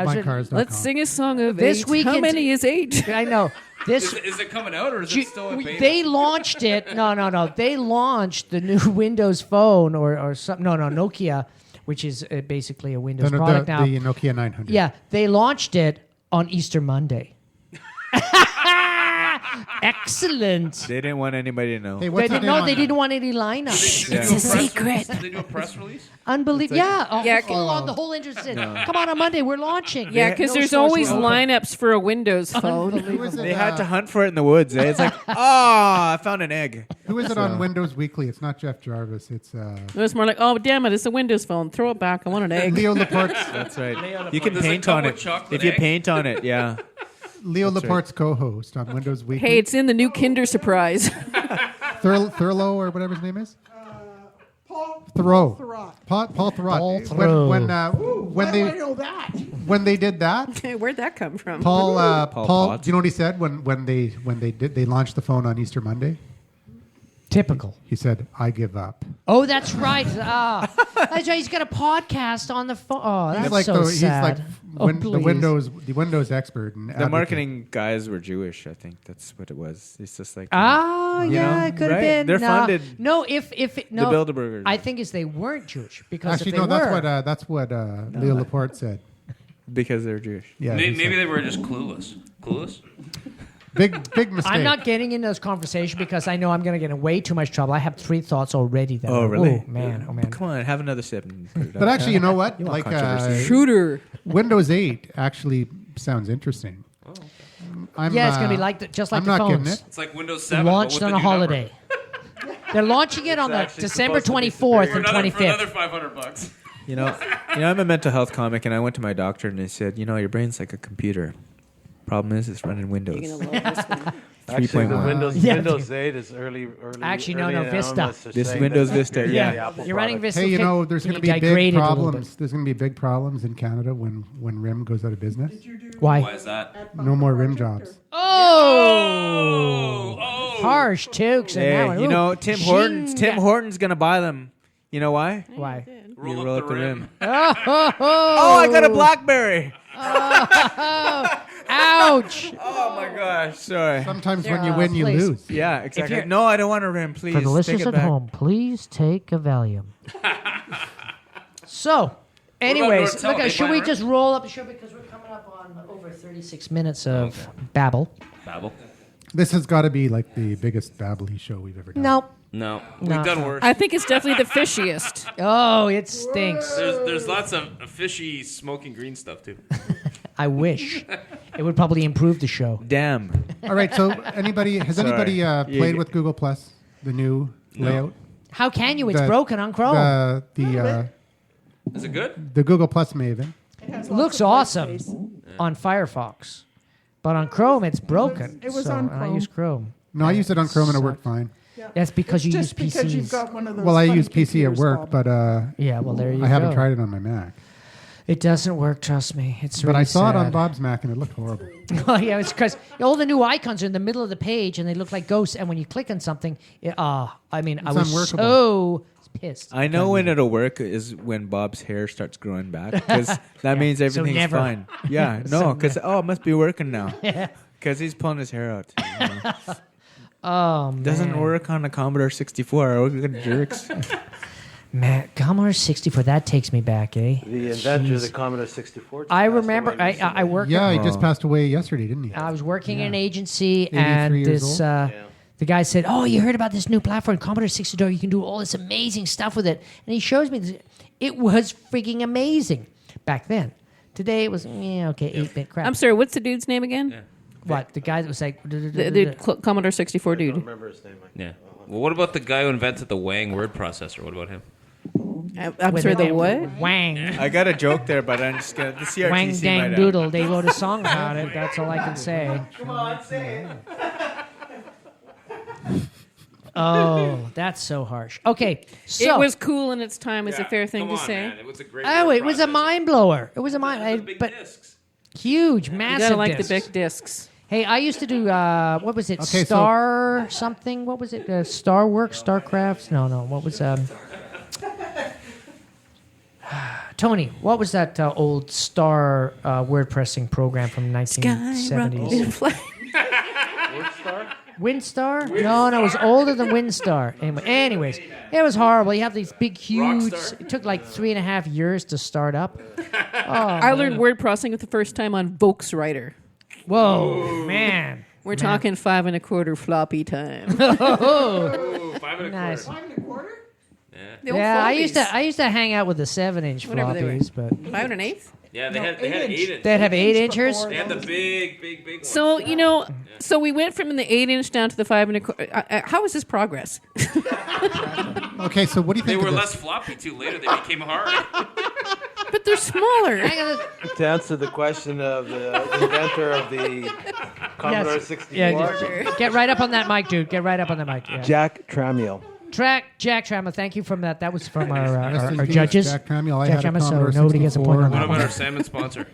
Let's sing a song of This 8. weekend- How many is 8? I know. This Is it coming out or is it still a beta? they launched it. No. They launched the new Windows Phone or something. No, Nokia, which is basically a Windows product now. The Nokia 900. Yeah, they launched it on Easter Monday. Excellent. They didn't want anybody to know. Hey, They what's didn't know. They didn't want any lineup. Did they do It's a press secret. release? Did they do a press release? Unbelievable. Yeah, Full on. The whole industry. Come on Monday. We're launching. Yeah, because No there's stores always were open. lineups for a Windows phone. Who is it, They had to hunt for it in the woods. Eh? It's like, I found an egg. Who is it on Windows Weekly? It's not Jeff Jarvis. It's It was more like, oh, damn it, it's a Windows phone. Throw it back. I want an egg. Leo Laporte's That's right. You can Does it paint come on with it. chocolate If you egg? paint on it, yeah. Laporte's co-host on Windows Weekly. Hey, it's in the new Kinder Surprise. Thurlow or whatever his name is. Paul Thoreau. Thurrott. Paul Thurrott. Paul Thoreau. When Why do I know that? when they did that, Where'd that come from? Paul Potts. do you know what he said when they launched the phone on Easter Monday? Typical. He said, "I give up." Oh, that's right. That's right. He's got a podcast on the phone. Oh, that's He's like so he's sad. like Oh, the please. Windows expert and The advocate. marketing guys were Jewish. I think that's what it was. It's just like Ah, You yeah, know, it could have right? been. They're no. funded. No, if no, the Bilderbergers. I think it's they weren't Jewish because Actually, if they no, were, that's what Leo Laporte said. because they're Jewish. Yeah, Maybe, he said- they were just clueless. Clueless? big mistake. I'm not getting into this conversation because I know I'm going to get in way too much trouble. I have 3 thoughts already. That Oh, really? Oh man. Come on, have another sip. And put it But up. actually, you know what? You want Like controversy. Shooter. Windows 8 actually sounds interesting. Yeah, it's going to be like just like I'm the not phones. getting it. It's like Windows 7. but Launched with on the a new number. holiday. They're launching it on the actually December supposed to be 24th For and another 25th. $500. You know, I'm a mental health comic, and I went to my doctor, and they said, your brain's like a computer. Problem is, it's running Windows. You're going to love this one. Actually, the 3.1. Windows Yeah. Windows 8 is early. Actually, no, early no, Vista. analysts are This saying Windows that Vista, you're yeah. the Apple You're running product. Vista. Hey, okay, there's going to be degraded big a little problems. bit. There's going to be big problems in Canada when RIM goes out of business. Why Why? is that? No more RIM jobs. Oh, harsh tukes. And that one. Hey, Ooh, Tim Shinga. Horton's going to buy them. You know why? Why? Roll You up roll the up the rim. rim. Oh, I got a BlackBerry. ouch. Oh, my gosh. Sorry. Sometimes when you win, you please. lose. Yeah, exactly. you're- No, I don't want a rim. Please For the take listeners it at back. home, please take a Valium. So, anyways, Nortel? They should buy we Rim? just roll up the show because we're coming up on over 36 minutes of babble? Babel? This has got to be like the biggest babbly show we've ever done. Nope. No. No. We've done worse. I think it's definitely the fishiest. Oh, it stinks. There's lots of fishy smoking green stuff, too. I wish. It would probably improve the show. Damn. All right. So, has Sorry. anybody You played get- with Google Plus, the new layout? How can you? It's The- broken on Chrome. Is it good? The Google Plus Maven. It looks awesome on Firefox. But on Chrome, it's broken. It was So- on and I Chrome. use Chrome. No, I used it on Chrome and it worked fine. That's because It's you just use because you've PCs. got one of those. Well, I funny use PC at computers, work, Bob. but Yeah, well, there you go. I haven't tried it on my Mac. It doesn't work, trust me. It's But really I saw it on sad. Bob's Mac and it looked horrible. Oh, yeah, it's because all the new icons are in the middle of the page and they look like ghosts. And when you click on something, I was unworkable. so pissed. I know when it'll work is when Bob's hair starts growing back because that means everything's never. fine. Yeah, no, because it must be working now. Because he's pulling his hair out. Too, you know? Oh, man. Doesn't work on a Commodore 64. We're good jerks. Man, Commodore 64, that takes me back, eh? The inventor of the Commodore 64. I remember, I worked. Yeah, he just passed away yesterday, didn't he? I was working in an agency, 83 and years this old. the guy said, "Oh, you heard about this new platform, Commodore 64? You can do all this amazing stuff with it." And he shows me this. It was freaking amazing back then. Today it was 8-bit crap. I'm sorry, what's the dude's name again? Yeah. What the guy that was like The Commodore 64 I don't dude. remember his name. Yeah. Well, what about the guy who invented the Wang word processor? What about him? I'm sorry, the what? Wang. I got a joke there, but I'm just going to... The CRTC Wang might dang have- doodle. They wrote a song about it. That's all I can say. Come on, say it. Oh, that's so harsh. Okay, so It was cool in its time is a fair thing to say. Man. It was a great oh, word it was a processor. mind blower. It was a mind, Yeah, the big but discs. huge, You massive. gotta like discs. the big discs. Hey, I used to do what was it? Okay, so- Star something? What was it? Star Work, StarCraft? No. What was Tony? What was that old Star word pressing program from 1970s? Windstar? No, it was older than Windstar. Anyways, it was horrible. You have these big, huge. Rockstar? It took like 3.5 years to start up. I learned word processing for the first time on Volkswriter. Whoa, man! We're talking 5 1/4 floppy time. Ooh, 5 1/4. Nice. 5 1/4? The old Yeah, floppies. I used to hang out with the 7-inch Whatever they were. floppies, but 5 1/8. Yeah, they had 8 inch. 8 inch. they'd have 8-inchers. They had the big ones. So so we went from the 8-inch down to the 5 1/4. How is this progress? Okay, so what do you They think were of less this? floppy too. Later, they became hard. But they're smaller. To answer the question of the inventor of the Commodore 64, Yeah, get right up on that mic, dude. Get right up on that mic. Yeah. Jack Tramiel. Jack Trammell, thank you from that. That was from Rest our in peace, judges. Jack Tramiel. I Jack had a Tramiel, so Commodore nobody gets a point 64. on What that about our one. salmon sponsor?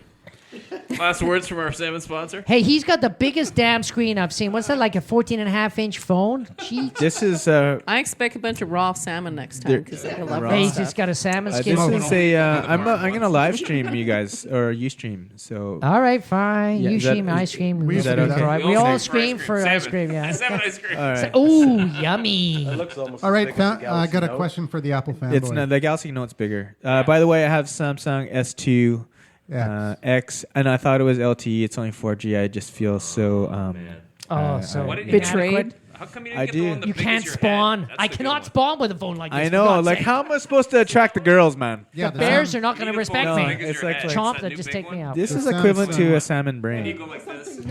Last words from our salmon sponsor. Hey, he's got the biggest damn screen I've seen. What's that, like a 14.5-inch phone? Jeez. This is... I expect a bunch of raw salmon next time because they love Raw. that Hey, he's stuff. just got a salmon this skin. is a... I'm going to live stream you guys, or you stream, so... All right, fine. Yeah, You is that- scream, I scream. we We, used to do that. all right. We all scream for ice salmon. cream, yeah. Salmon ice cream. All right. Ooh, yummy. Looks almost All as right, big as the I got a Galaxy question for the Apple fanboy. It's not, the Galaxy Note's bigger. By the way, I have Samsung S2 X, and I thought it was LTE. It's only 4G. I just feel so... Oh, so What did you Betrayed. inadequate. How come you I didn't get the do. one the You big can't as your spawn. head? That's I the good cannot one. spawn with a phone like this. I for know. God's Like, sake. how am I supposed to attract the girls, man? Yeah, The bears are not You going to need to respect phone me. as big as It's your like- head. Chomp, That that new just big take one? me out. This The is equivalent to Samsung- a salmon You brain. go like this. the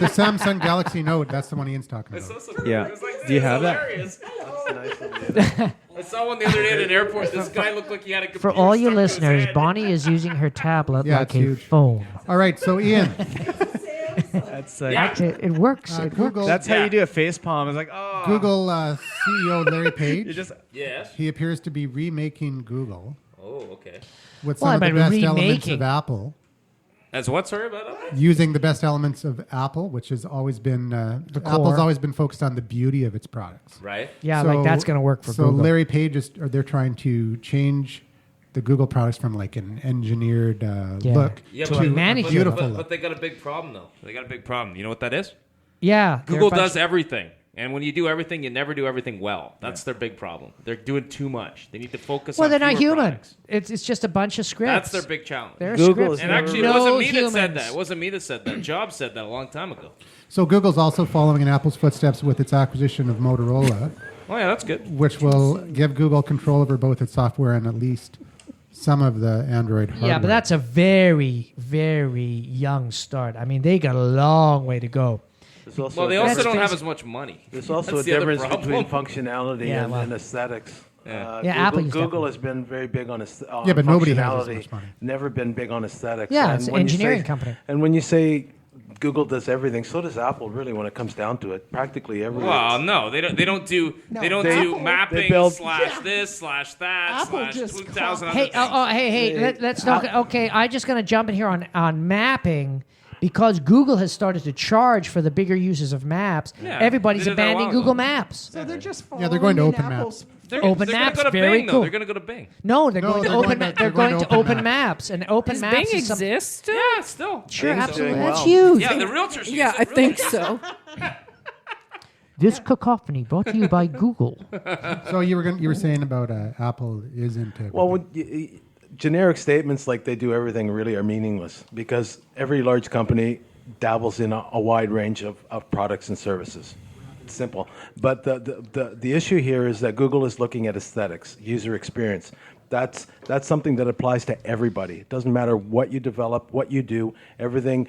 Samsung Galaxy Note. That's the one Ian's talking It's about. so surreal. Yeah. It was like, Do you this have is that? hilarious. That's nice of you. I saw one the other day at an airport. This guy looked like he had a computer For all you stuck to his listeners, head. Bonnie is using her tablet Yeah, like it's a huge. phone. All right, so Ian, That's like, Actually, it works. It works. Google, that's how you do a face palm. It's like, oh. Google CEO Larry You Page. just... Yes. He appears to be remaking Google Oh, okay. with Well, some of the I mean, best elements remaking. of Apple, As what? Sorry about that. using the best elements of Apple, which has always been Apple's core. always been focused on the beauty of its products. Right. Yeah, like that's going to work for so Google. Larry Page they're trying to change the Google products from like an engineered look Yeah, to but- a manage beautiful But, look. but they got a big problem though. They got a big problem. You know what that is? yeah. they're Google a bunch- does everything. And when you do everything, you never do everything well. That's their big problem. They're doing too much. They need to focus Well, on they're not fewer human. products. It's just a bunch of scripts. That's their big challenge. They're Google scripts. is And never- actually, no it wasn't me humans. that said that. It wasn't me that said that. Jobs said that a long time ago. So Google's also following in Apple's footsteps with its acquisition of Motorola, Oh, yeah, that's good. which will give Google control over both its software and at least some of the Android hardware. Yeah, but that's a very, very young start. I mean, they got a long way to go. There's also Well, they a also Let's don't have face- as much money. There's also That's a the other difference between problem. functionality Yeah, and, well. and aesthetics. Yeah, Google, Apple used Google to- has been very big on, Yeah, but nobody has as functionality, much money. Never been big on aesthetics. Yeah, And it's an when you engineering say- company. And when you say Google does everything. So does Apple, really, when it comes down to it. Practically everything. Well, no, they don't do Apple- mapping build- slash this slash that Apple slash just 2,000 Hey, let's talk. Okay, I'm just going to jump in here on mapping. Because Google has started to charge for the bigger users of maps, Yeah, everybody's they did that a while abandoning ago. Google Maps. So they're just Yeah, they're going to following Open in Maps. Apple's- They're Open gonna Maps, go to very Bing, though. cool. They're going to go to Bing. No, they're going to Open. they're going to Open Maps, and Open Does Maps Bing is some- exist still? Yeah, still. Sure, Bing's absolutely. doing That's well. huge. Yeah, the realtors. use Yeah, it. I think Realtors. so. This cacophony brought to you by Google. So you were saying about Apple is into. Well, generic statements like they do everything really are meaningless because every large company dabbles in a wide range of products and services. It's simple. But the issue here is that Google is looking at aesthetics, user experience. That's something that applies to everybody. It doesn't matter what you develop, what you do. Everything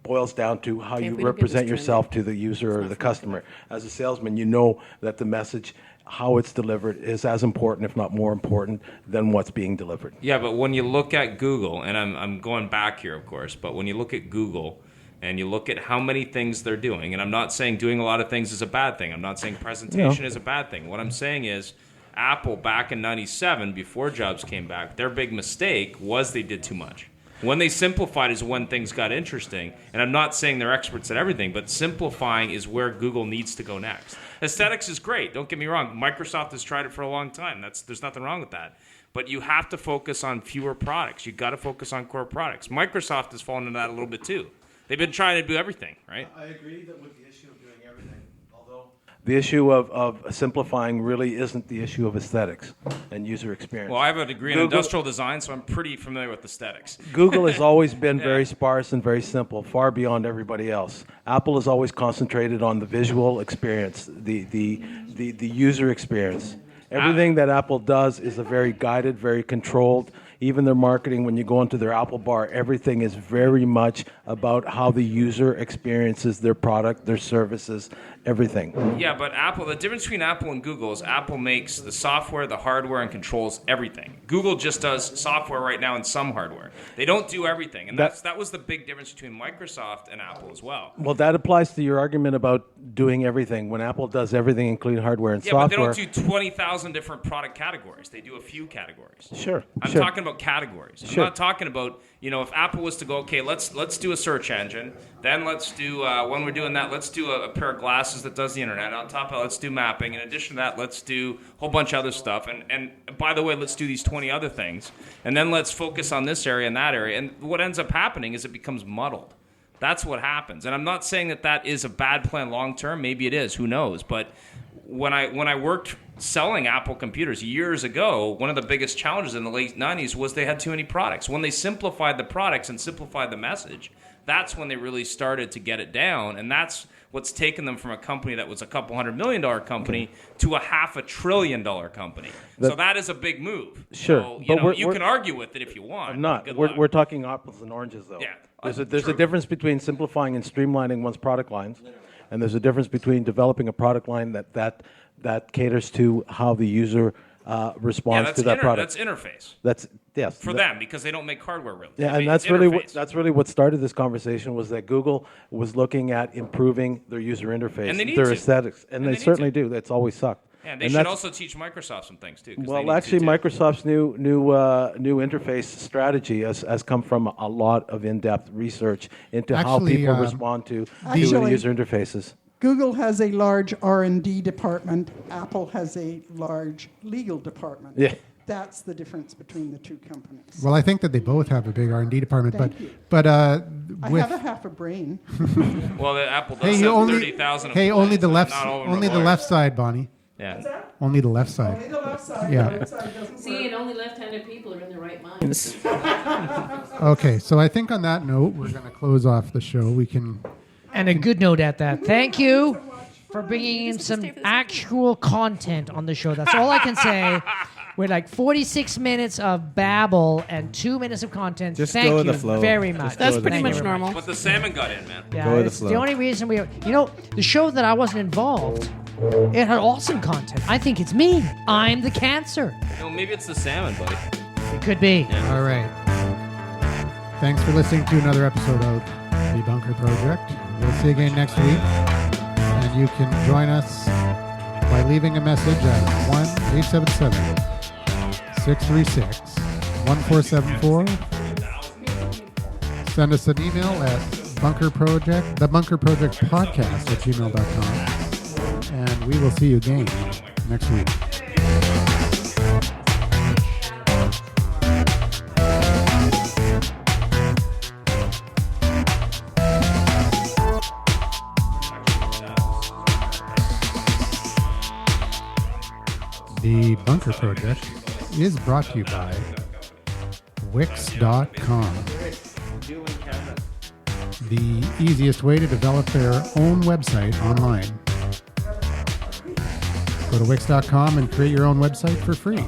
boils down to how you represent yourself to the user or the customer. As a salesman, you know that the message, how it's delivered, is as important, if not more important, than what's being delivered. Yeah, but when you look at Google, and I'm going back here, of course, but when you look at Google and you look at how many things they're doing, and I'm not saying doing a lot of things is a bad thing. I'm not saying presentation is a bad thing. What I'm saying is Apple back in 97, before Jobs came back, their big mistake was they did too much. When they simplified is when things got interesting. And I'm not saying they're experts at everything, but simplifying is where Google needs to go next. Aesthetics is great. Don't get me wrong. Microsoft has tried it for a long time. There's nothing wrong with that. But you have to focus on fewer products. You've got to focus on core products. Microsoft has fallen into that a little bit too. They've been trying to do everything, right? I agree that with the issue of doing everything, although the issue of simplifying really isn't the issue of aesthetics and user experience. Well, I have a degree in industrial design, so I'm pretty familiar with aesthetics. Google has always been very sparse and very simple, far beyond everybody else. Apple has always concentrated on the visual experience, the user experience. Everything that Apple does is a very guided, very controlled. Even their marketing, when you go into their Apple bar, everything is very much about how the user experiences their product, their services, everything. Yeah, but Apple, the difference between Apple and Google is Apple makes the software, the hardware, and controls everything. Google just does software right now and some hardware. They don't do everything. And that was the big difference between Microsoft and Apple as well. Well, that applies to your argument about doing everything. When Apple does everything, including hardware and software. Yeah, but they don't do 20,000 different product categories. They do a few categories. Sure. I'm talking about categories. Sure. I'm not talking about, if Apple was to go, okay, let's do a search engine, then let's do, when we're doing that, let's do a pair of glasses that does the internet. On top of that, let's do mapping. In addition to that, let's do a whole bunch of other stuff. And by the way, let's do these 20 other things. And then let's focus on this area and that area. And what ends up happening is it becomes muddled. That's what happens. And I'm not saying that is a bad plan long term. Maybe it is. Who knows? But when I worked selling Apple computers years ago, one of the biggest challenges in the late 90s was they had too many products. When they simplified the products and simplified the message, that's when they really started to get it down. And that's what's taken them from a company that was a couple $100 million company to a $500 billion company. So that is a big move. Sure. So, you can argue with it if you want. I'm not. Good luck. We're talking apples and oranges, though. Yeah. There's True. a difference between simplifying and streamlining one's product lines, and there's a difference between developing a product line that caters to how the user responds to that product. That's interface. That's yes for them because they don't make hardware really. Yeah, and that's really what started this conversation was that Google was looking at improving their user interface, and they need their to. aesthetics, and they certainly do. That's always sucked. Yeah, they should also teach Microsoft some things too. Well, actually, Microsoft's new interface strategy has come from a lot of in-depth research into how people respond to user interfaces. Google has a large R&D department. Apple has a large legal department. Yeah. That's the difference between the two companies. Well, I think that they both have a big R&D department, but I have a half a brain. Well, Apple does have 30,000. Only the left side, Bonnie. Yeah. Only the left side. Only the left side. Yeah. The right side doesn't See, and only left-handed people are in their right minds. Okay, so I think on that note, we're going to close off the show. We can. And a good note at that. Thank you for bringing in some actual content on the show. That's all I can say. We're like 46 minutes of babble and 2 minutes of content. Just Thank go with you the flow. very much. That's pretty much normal. But the salmon got in, man. Yeah, Go with the it's flow. the only reason the show that I wasn't involved, it had awesome content. I think it's me. I'm the cancer. No, maybe it's the salmon, buddy. It could be. All right. Thanks for listening to another episode of The Bunker Project. We'll see you again next week. And you can join us by leaving a message at 1-877-636-1474. Send us an email at thebunkerprojectpodcast@gmail.com. And we will see you again next week. The Bunker Project is brought to you by Wix.com. The easiest way to develop their own website online. Go to Wix.com and create your own website for free.